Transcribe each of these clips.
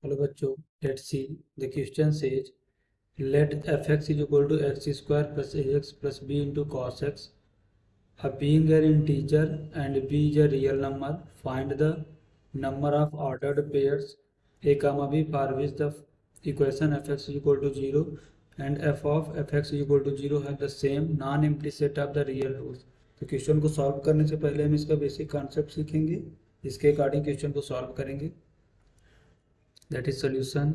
Hello बच्चों, let's see the question says let fx is equal to x square plus ax plus b into cos x. Being an integer and b is a real number, find the number of ordered pairs a comma b for which the equation fx is equal to 0 and f of fx is equal to 0 have the same non-empty set of the real roots. तो question को solve करने से पहले हम इसका basic concept सीखेंगे, इसके according question को सॉल्व करेंगे. That is solution.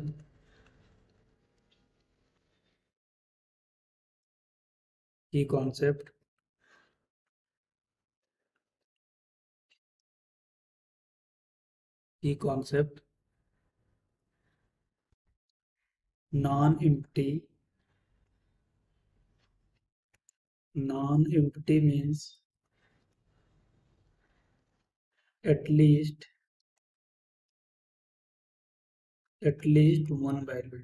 की concept, non-empty means at least one value.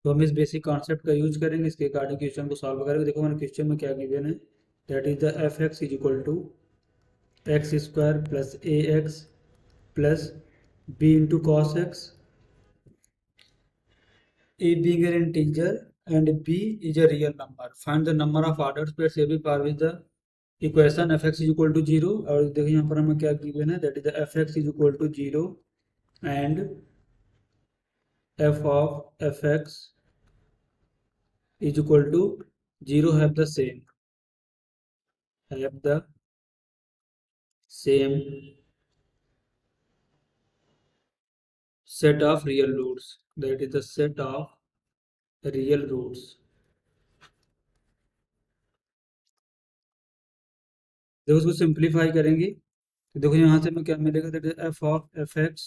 तो हम इस बेसिक कॉन्सेप्ट का यूज करेंगे, इसके अकॉर्डिंग क्वेश्चन को सॉल्व करेंगे. देखो हमारे क्वेश्चन में क्या गिवन है, that is the F X is equal to X square plus A X plus B into cos X. A being an integer and B is a real number. Find the number of ordered pairs AB for which the equation fx is equal to 0. और देखिए यहाँ पर हमें क्या given है, that is the fx is equal to 0 and f of fx is equal to 0 have the same set of real roots. That is the set of real roots. देखो उसको simplify करेंगे तो देखो यहाँ से हमें क्या मिलेगा, that is F of F X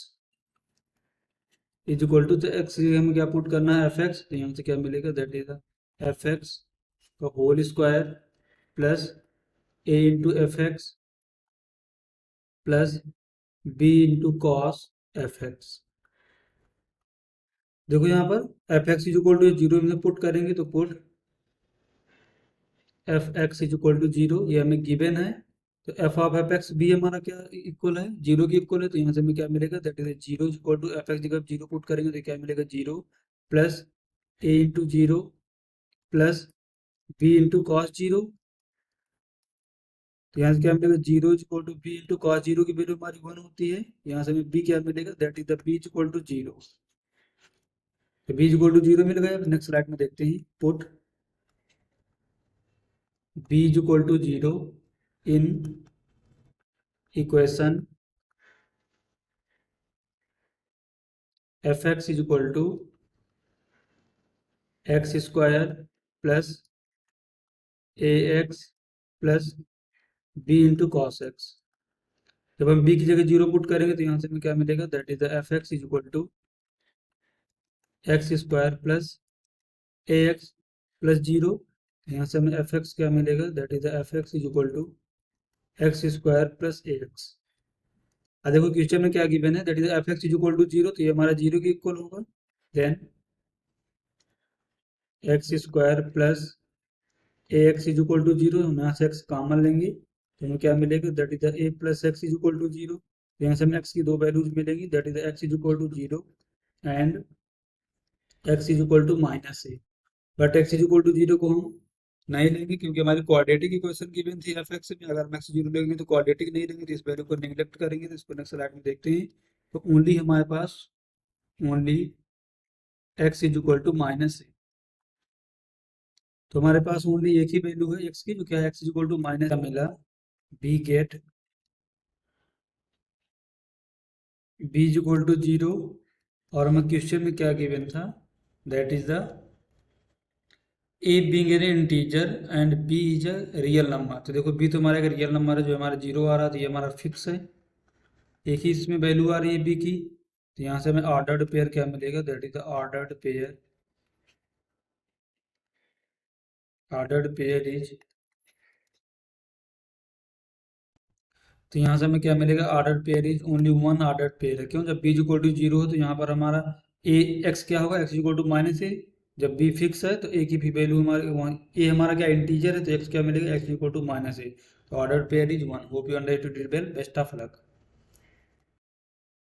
is equal to, तो एक्स हमें क्या पुट करना है, एफ एक्स. तो यहाँ से क्या मिलेगा, दैट इज एफ एक्स का whole square plus A into F X plus B into cos F X. देखो यहाँ पर F X is equal to 0 में पुट करेंगे तो put F X is equal to 0, ये हमें गिवन है. तो एफ ऑफ एफ एक्स भी हमारा क्या इक्वल है, 0 की इक्वल है. तो यहाँ से हमें क्या मिलेगा, that is 0 is equal to F X जगह 0 पुट करेंगे तो क्या मिलेगा, 0 plus A into 0 plus B into cos 0. तो यहाँ से क्या मिलेगा, 0 is equal to B into cos 0 की वैल्यू हमारी 1 होती है. यहाँ से हमें बी क्या मिलेगा, that is the B is equal to 0. तो बी इज इक्वल टू 0 मिल गया. नेक्स्ट स्लाइड में देखते हैं, put b is equal to 0 in equation fx is equal to x square plus ax plus b into cos x. जब हम b की जगह 0 पुट करेंगे तो यहाँ से हमें क्या मिलेगा, that is the F X is equal to X square plus A X plus 0. यहाँ से हमें एफ एक्स क्या मिलेगा, that is the F X is equal to X square plus A X. देखो क्वेश्चन में क्या गिवन है, that is F X is equal to 0, तो ये हमारा 0 के इक्वल होगा. Then X square plus A X is equal to 0, हम यहाँ से एक्स कॉमन लेंगे तो हमें क्या मिलेगा, that is the A plus X is equal to 0. यहाँ से हमें एक्स की दो वैल्यूज मिलेंगी, that is X is equal to 0 and X is equal to minus A. But X is equal to 0 को हम नहीं लेंगे क्योंकि हमारी क्वाड्रेटिक इक्वेशन गिवन थी एफ एक्स में. अगर हम एक्स 0 लेंगे तो क्वाड्रेटिक नहीं लेंगे, तो इस वैल्यू को निगलेक्ट करेंगे. तो इसको नेक्स्ट स्लाइड में देखते हैं. तो ओनली हमारे पास only X is equal to minus A. तो हमारे पास ओनली एक ही वैल्यू है एक्स की, जो क्या है, X is equal to minus मिला. B get B is equal to 0 और हमें क्वेश्चन में क्या गिवन था, that is the A being an integer and B is a real number. तो देखो बी तो हमारा एक रियल नंबर है, जो हमारा 0 आ रहा था, ये हमारा फिक्स है. एक ही इसमें वैल्यू आ रही है बी की. तो यहाँ से हमें ऑर्डर्ड पेयर क्या मिलेगा, that is the ordered pair is. तो यहाँ से हमें क्या मिलेगा, ordered pair is only one ordered pair है. क्यों, जब बी इक्वल टू 0 हो तो यहाँ पर हमारा ए एक्स क्या होगा, एक्स इक्वल टू माइनस ए. जब बी फिक्स है तो ए की भी वैल्यू हमारे, ए हमारा क्या इंटीजर है, तो एक्स क्या मिलेगा, x equal to minus A. तो ordered pair is 1. Hope you understood it well. Best of luck.